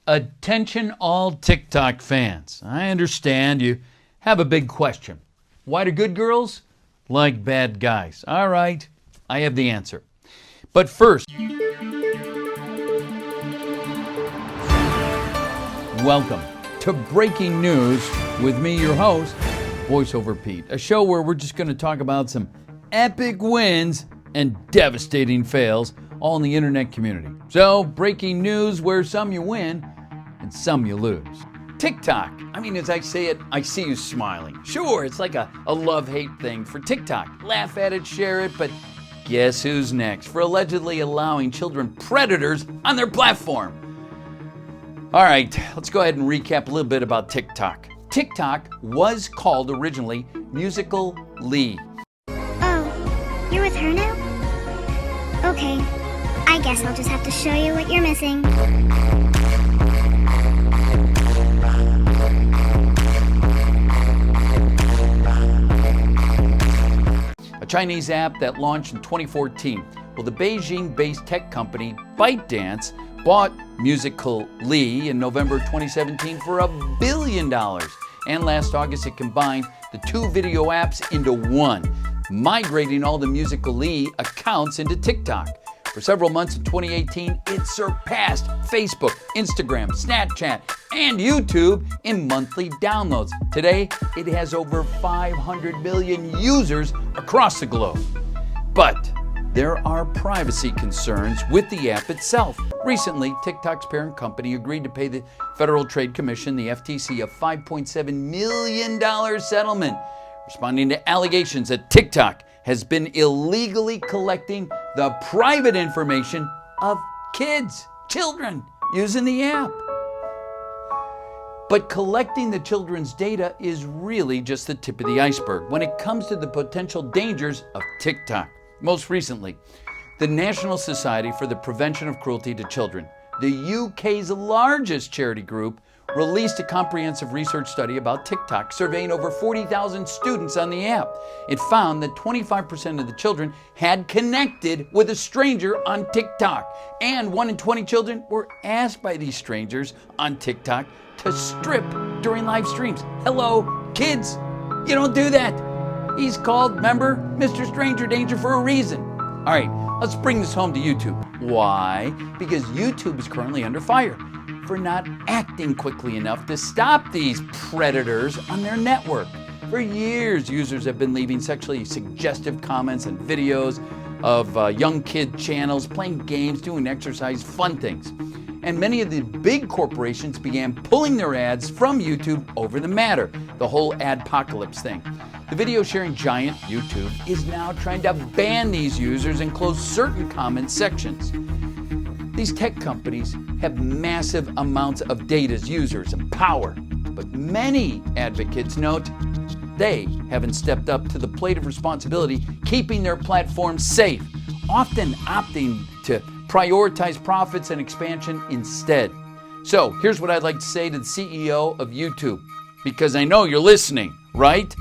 Attention all TikTok fans. I understand you have a big question. Why do good girls like bad guys? All right, I have the answer. But first, welcome to Breaking News with me, your host, VoiceoverPete, a show where we're just going to talk about some epic wins and devastating fails, all in the internet community. So, breaking news where some you win and some you lose. TikTok. I mean, as I say it, I see you smiling. Sure, it's like a love-hate thing for TikTok. Laugh at it, share it, but guess who's next for allegedly allowing children predators on their platform? All right, let's go ahead and recap a little bit about TikTok. TikTok was called originally Musical.ly. Oh, you're with her now? Okay, I guess I'll just have to show you what you're missing. A Chinese app that launched in 2014. Well, the Beijing-based tech company ByteDance bought Musical.ly in November 2017 for $1 billion. And last August, it combined the two video apps into one, migrating all the Musical.ly accounts into TikTok. For several months in 2018, it surpassed Facebook, Instagram, Snapchat, and YouTube in monthly downloads. Today, it has over 500 million users across the globe. But there are privacy concerns with the app itself. Recently, TikTok's parent company agreed to pay the Federal Trade Commission, the FTC, a $5.7 million settlement, responding to allegations that TikTok has been illegally collecting the private information of children, using the app. But collecting the children's data is really just the tip of the iceberg when it comes to the potential dangers of TikTok. Most recently, the National Society for the Prevention of Cruelty to Children, the UK's largest charity group, released a comprehensive research study about TikTok, surveying over 40,000 students on the app. It found that 25% of the children had connected with a stranger on TikTok, and 1 in 20 children were asked by these strangers on TikTok to strip during live streams. Hello, kids, you don't do that. He's called, remember, Mr. Stranger Danger for a reason. All right, let's bring this home to YouTube. Why? Because YouTube is currently under fire for not acting quickly enough to stop these predators on their network. For years, users have been leaving sexually suggestive comments and videos of young kid channels, playing games, doing exercise, fun things. And many of the big corporations began pulling their ads from YouTube over the matter, the whole adpocalypse thing. The video sharing giant YouTube is now trying to ban these users and close certain comment sections. These tech companies have massive amounts of data as users and power, but many advocates note they haven't stepped up to the plate of responsibility, keeping their platforms safe, often opting to prioritize profits and expansion instead. So here's what I'd like to say to the CEO of YouTube, because I know you're listening, right?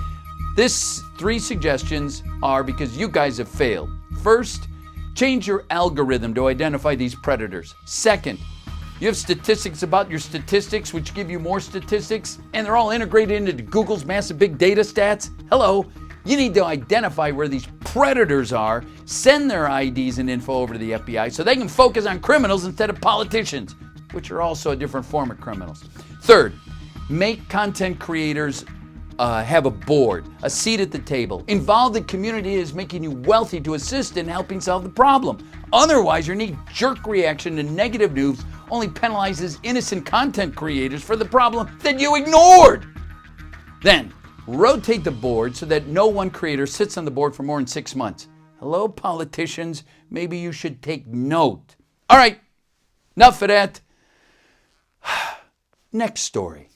This 3 suggestions are because you guys have failed. First, change your algorithm to identify these predators. Second, you have statistics about your statistics, which give you more statistics, and they're all integrated into Google's massive big data stats. Hello, you need to identify where these predators are, send their IDs and info over to the FBI so they can focus on criminals instead of politicians, which are also a different form of criminals. Third, make content creators have a board, a seat at the table. Involve the community that is making you wealthy to assist in helping solve the problem. Otherwise, your knee-jerk reaction to negative news only penalizes innocent content creators for the problem that you ignored. Then, rotate the board so that no one creator sits on the board for more than 6 months. Hello, politicians, maybe you should take note. All right, enough of that. Next story.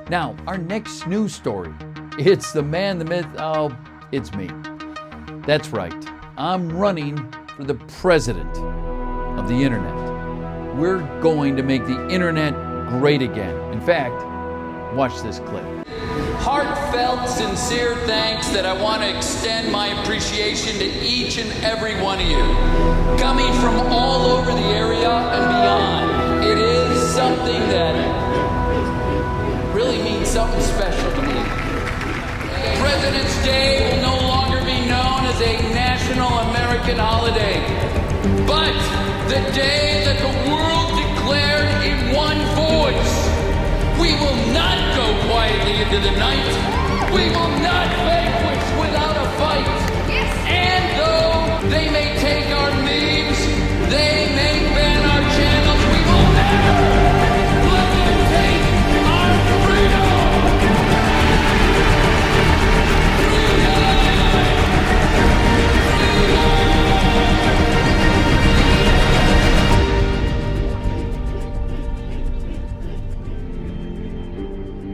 Now, our next news story. It's the man, the myth, oh, it's me. That's right. I'm running for the president of the internet. We're going to make the internet great again. In fact, watch this clip. Heartfelt, sincere thanks that I want to extend my appreciation to each and every one of you. Coming from all over the area and beyond, it is something that really means something special to me. President's Day will no longer be known as a national American holiday, but the day that the world declared in one voice, we will not go quietly into the night. We will not vanquish without a fight. Yes. And though they may take our memes, they may ban our channels, we will never let them take our freedom.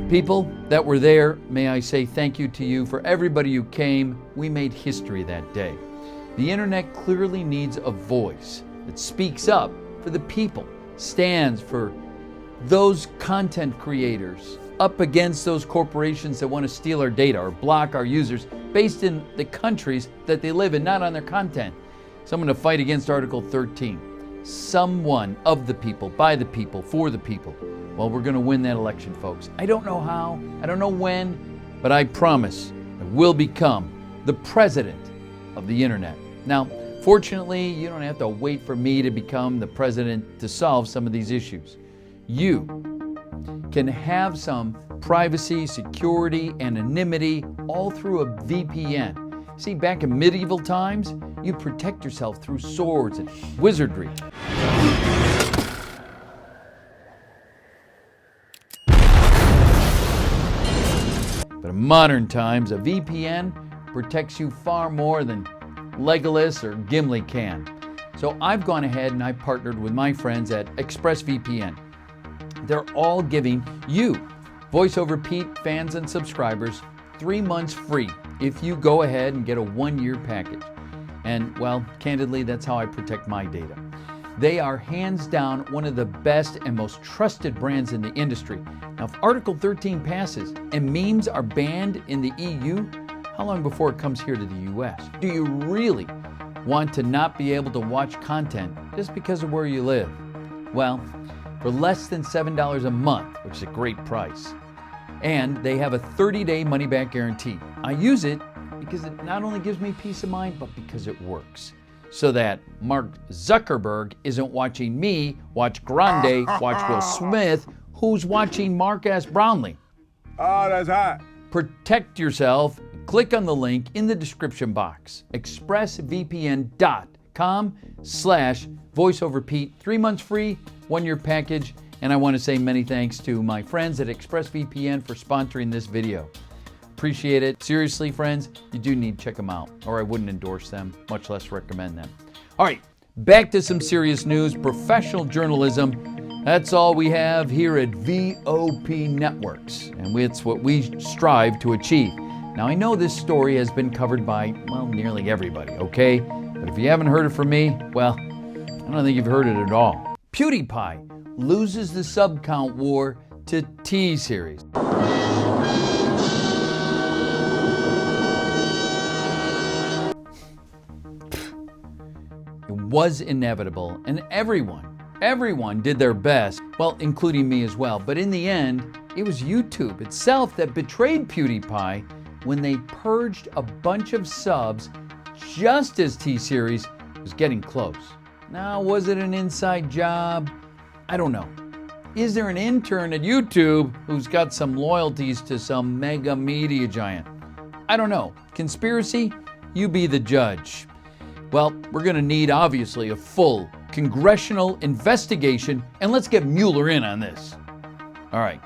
People that were there, may I say thank you to you. For everybody who came, we made history that day. The internet clearly needs a voice that speaks up for the people, stands for those content creators, up against those corporations that want to steal our data or block our users based in the countries that they live in, not on their content. Someone to fight against Article 13. Someone of the people, by the people, for the people. Well, we're going to win that election, folks. I don't know how, I don't know when, but I promise I will become the president of the internet. Now, fortunately, you don't have to wait for me to become the president to solve some of these issues. You can have some privacy, security, anonymity all through a VPN. See, back in medieval times, you protect yourself through swords and wizardry. But in modern times, a VPN protects you far more than Legolas or Gimli can. So I've gone ahead and I've partnered with my friends at ExpressVPN. They're all giving you, VoiceoverPete fans and subscribers, 3 months free if you go ahead and get a 1-year package. And, well, candidly, that's how I protect my data. They are hands down one of the best and most trusted brands in the industry. Now, if Article 13 passes and memes are banned in the EU, how long before it comes here to the US? Do you really want to not be able to watch content just because of where you live? Well, for less than $7 a month, which is a great price, and they have a 30-day money-back guarantee. I use it because it not only gives me peace of mind, but because it works. So that Mark Zuckerberg isn't watching me watch Grande, watch Will Smith, who's watching Mark S. Brownlee. Oh, that's hot. Protect yourself. Click on the link in the description box. expressvpn.com/voiceoverpete. 3 months free, 1-year package. And I want to say many thanks to my friends at ExpressVPN for sponsoring this video. Appreciate it. Seriously, friends, you do need to check them out, or I wouldn't endorse them, much less recommend them. All right, back to some serious news. Professional journalism. That's all we have here at VOP Networks, and it's what we strive to achieve. Now, I know this story has been covered by, well, nearly everybody, okay? But if you haven't heard it from me, well, I don't think you've heard it at all. PewDiePie loses the sub count war to T-Series. It was inevitable, and everyone did their best, well, including me as well. But in the end, it was YouTube itself that betrayed PewDiePie when they purged a bunch of subs just as T-Series was getting close. Now, was it an inside job? I don't know. Is there an intern at YouTube who's got some loyalties to some mega media giant? I don't know. Conspiracy? You be the judge. Well, we're going to need, obviously, a full congressional investigation, and let's get Mueller in on this. All right.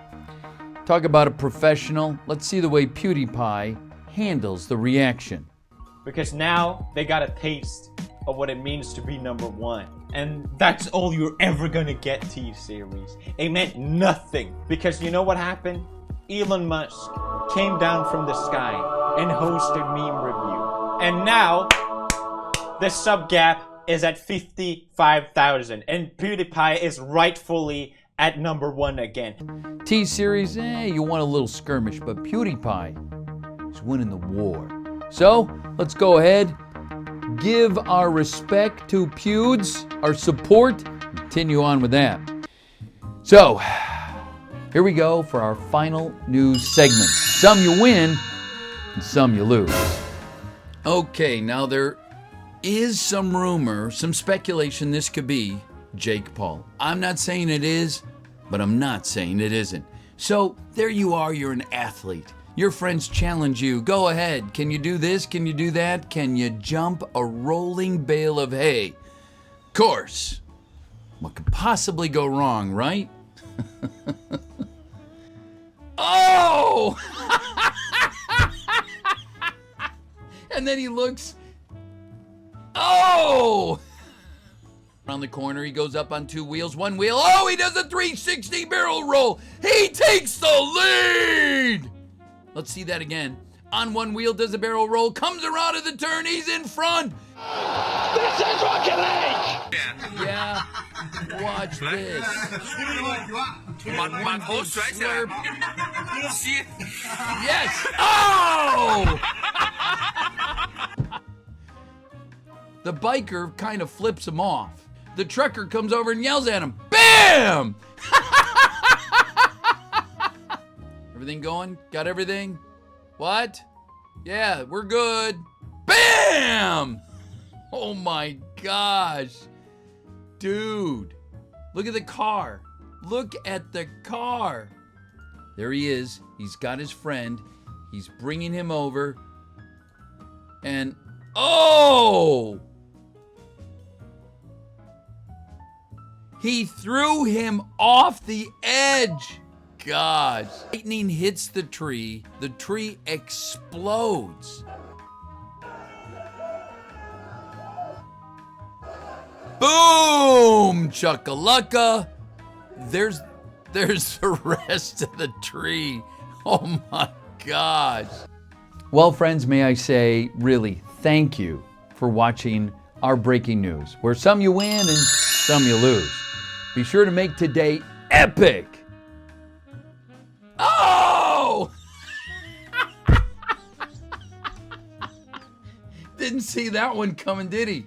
Talk about a professional. Let's see the way PewDiePie handles the reaction. Because now they got a taste of what it means to be #1. And that's all you're ever gonna get, T-Series. It meant nothing. Because you know what happened? Elon Musk came down from the sky and hosted Meme Review. And now, the sub gap is at 55,000. And PewDiePie is rightfully at #1 again. T-Series, you want a little skirmish, but PewDiePie is winning the war. So, let's go ahead, give our respect to Pewds, our support, continue on with that. So, here we go for our final news segment. Some you win, and some you lose. Okay, now there is some rumor, some speculation this could be Jake Paul. I'm not saying it is, but I'm not saying it isn't. So there you are, you're an athlete. Your friends challenge you. Go ahead. Can you do this? Can you do that? Can you jump a rolling bale of hay? Of course. What could possibly go wrong, right? Oh! And then he looks. Oh! Around the corner, he goes up on 2 wheels, 1 wheel. Oh, he does a 360 barrel roll. He takes the lead. Let's see that again. On 1 wheel, does a barrel roll, comes around to the turn, he's in front. This is Rocket League! Yeah, watch this. Slurp. Yes. Oh! The biker kind of flips him off. The trucker comes over and yells at him. Bam! Everything going? Got everything? What? Yeah, we're good. Bam! Oh my gosh. Dude, look at the car. Look at the car. There he is. He's got his friend. He's bringing him over. And, oh! He threw him off the edge. Gosh. Lightning hits the tree explodes. Boom! Chuckalacka. There's the rest of the tree. Oh my gosh. Well, friends, may I say, really, thank you for watching our breaking news, where some you win and some you lose. Be sure to make today epic. Oh! Didn't see that one coming, did he?